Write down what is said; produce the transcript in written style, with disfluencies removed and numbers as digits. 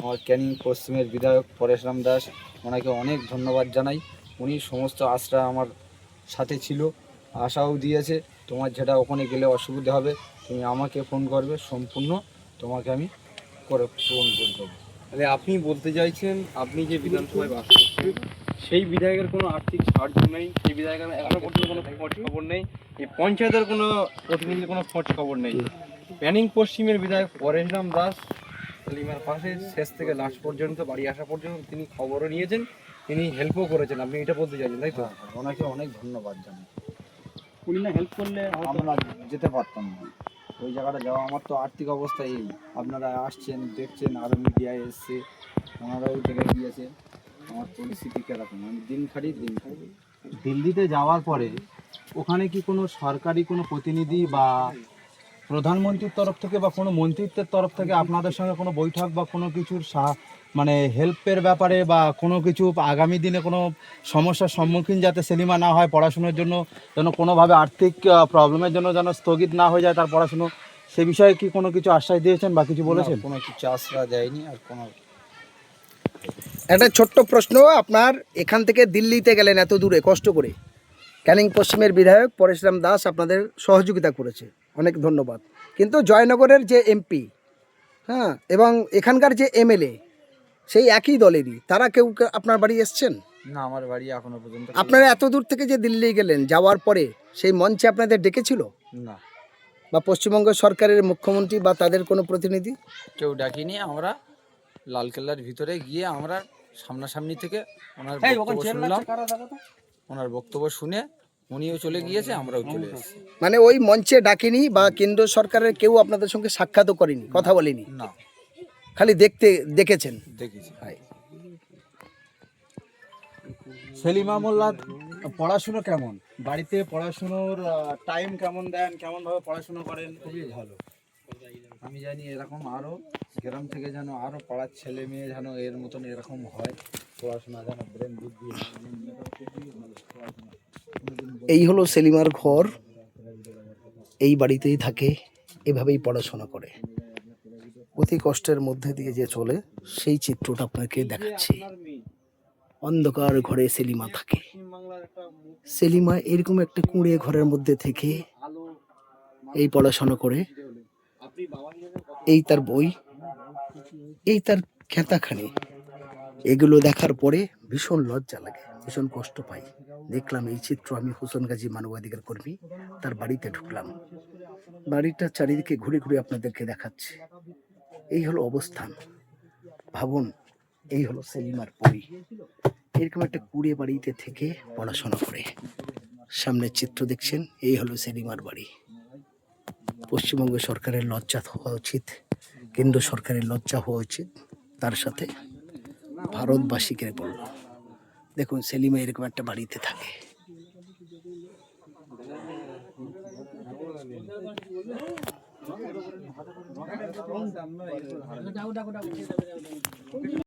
আমার ক্যানিং পশ্চিমের বিধায়ক পরেশরাম দাস, ওনাকে অনেক ধন্যবাদ জানাই। উনি সমস্ত আশরা আমার সাথে ছিল, আশাও দিয়েছে তোমার যেটা ওখানে গেলে অসুবিধা হবে তুমি আমাকে ফোন করবে, সম্পূর্ণ তোমাকে আমি করে পূরণ করে দেবো। তাহলে আপনি বলতে চাইছেন আপনি যে বিধানসভায় বাস করছেন সেই বিধায়কের কোনো আর্থিক সাহায্য নেই, সেই বিধায়কের এখনো পর্যন্ত কোনো খোঁজ খবর নেই, এই পঞ্চায়েতের কোনো প্রতিনিধির কোনো খোঁজ খবর নেই। ক্যানিং পশ্চিমের বিধায়ক পরেশরাম দাস সেলিমার পাশে শেষ থেকে লাস্ট পর্যন্ত বাড়ি আসা পর্যন্ত তিনি খবরও নিয়েছেন, তিনি হেল্পও করেছেন, আপনি এটা বলতে চাইছেন তাই তো? ওনাকে অনেক ধন্যবাদ জানাই। উনি না হেল্প করলে আমরা যেতে পারতাম না ওই জায়গাটা যাওয়া। আমার তো আর্থিক অবস্থা এই, আপনারা আসছেন দেখছেন, আরও মিডিয়ায় এসছে, ওনারাও দেখে গিয়েছে আমার পরিস্থিতি কীরকম। আমি দিন খাটি। দিল্লিতে যাওয়ার পরে ওখানে কি কোনো সরকারি কোনো প্রতিনিধি বা প্রধানমন্ত্রীর তরফ থেকে বা কোনো মন্ত্রিত্বের তরফ থেকে আপনাদের সঙ্গে কোনো বৈঠক বা কোনো কিছুর মানে হেল্পের ব্যাপারে বা কোনো কিছু আগামী দিনে কোনো সমস্যার সম্মুখীন যাতে সেলিমা না হয়, পড়াশোনার জন্য যেন কোনোভাবে আর্থিক প্রবলেমের জন্য যেন স্থগিত না হয়ে যায় তার পড়াশুনো, সে বিষয়ে কি কোনো কিছু আশ্বাস দিয়েছেন বা কিছু বলেছেন? কোনো কিছু আশ্বাস দেয়নি। আর কোনো একটা ছোট্ট প্রশ্ন, আপনার এখান থেকে দিল্লিতে গেলেন এত দূরে কষ্ট করে, ক্যানিং পশ্চিমের বিধায়ক পরেশরাম দাস আপনাদের সহযোগিতা করেছে, অনেক ধন্যবাদ। কিন্তু জয়নগরের যে এমপি, হ্যাঁ, এবং এখানকার যে এমএলএ সেই একই দলেরই, তারা কেউ আপনার বাড়ি এসছেন? না, আমার বাড়ি এখনো পর্যন্ত। আপনারা এত দূর থেকে যে দিল্লি গেলেন, যাওয়ার পরে সেই মঞ্চে আপনাদের ডেকেছিল না, বা পশ্চিমবঙ্গ সরকারের মুখ্যমন্ত্রী বা তাদের কোনো প্রতিনিধি? কেউ ডাকিনি। আমরা লালকেল্লার ভিতরে গিয়ে আমরা সামনাসামনি থেকে ওনার বক্তব্য শুনলাম, ওনার বক্তব্য শুনে উনিও চলে গিয়েছে, আমরাও চলে এসেছি। মানে ওই মঞ্চে ডাকেনি বা কেন্দ্র সরকারের কেউ আপনাদের সঙ্গে সাক্ষাৎও করেনি, কথা বলেনি? না, খালি দেখেছেন? দেখেছি। সেলিমা মোল্লা পড়াশুনো কেমন, বাড়িতে পড়াশুনোর টাইম কেমন দেন, কেমনভাবে পড়াশুনো করেন? খুবই ভালো। আমি জানি এরকম আরও গ্রাম থেকে যেন আরও পাড়ার ছেলে মেয়ে যেন এর মতন এরকম হয়, পড়াশোনা যেন ব্রেন বুদ্ধি। এই হলো সেলিমার ঘর, এই বাড়িতেই থাকে, এভাবেই পড়াশোনা করে, অতি কষ্টের মধ্যে দিয়ে যে চলে সেই চিত্রটা আপনাকে দেখাচ্ছি। অন্ধকার ঘরে সেলিমা থাকে। সেলিমা এরকম একটা কুঁড়ে ঘরের মধ্যে থেকে এই পড়াশোনা করে, এই তার বই, এই তার খাতাখানি, এগুলো দেখার পরে ভীষণ লজ্জা লাগে, ভীষণ কষ্ট পাই। দেখলাম এই চিত্র, আমি হোসেন গাজী মানবাধিকার কর্মী, তার বাড়িতে ঢুকলাম, বাড়িটা চারিদিকে ঘুরে ঘুরে আপনাদেরকে দেখাচ্ছি। এই হলো অবস্থান, ভাবুন, এই হলো সেলিমার বই, এরকম একটা কুড়ে বাড়িতে থেকে পড়াশোনা করে। সামনের চিত্র দেখছেন, এই হলো সেলিমার বাড়ি। পশ্চিমবঙ্গ সরকারের লজ্জা হওয়া উচিত, কেন্দ্র সরকারের লজ্জা হওয়া উচিত, তার সাথে ভারতবাসীকে বলল। দেখুন সেলিমা এরকম একটা বাড়িতে থাকে।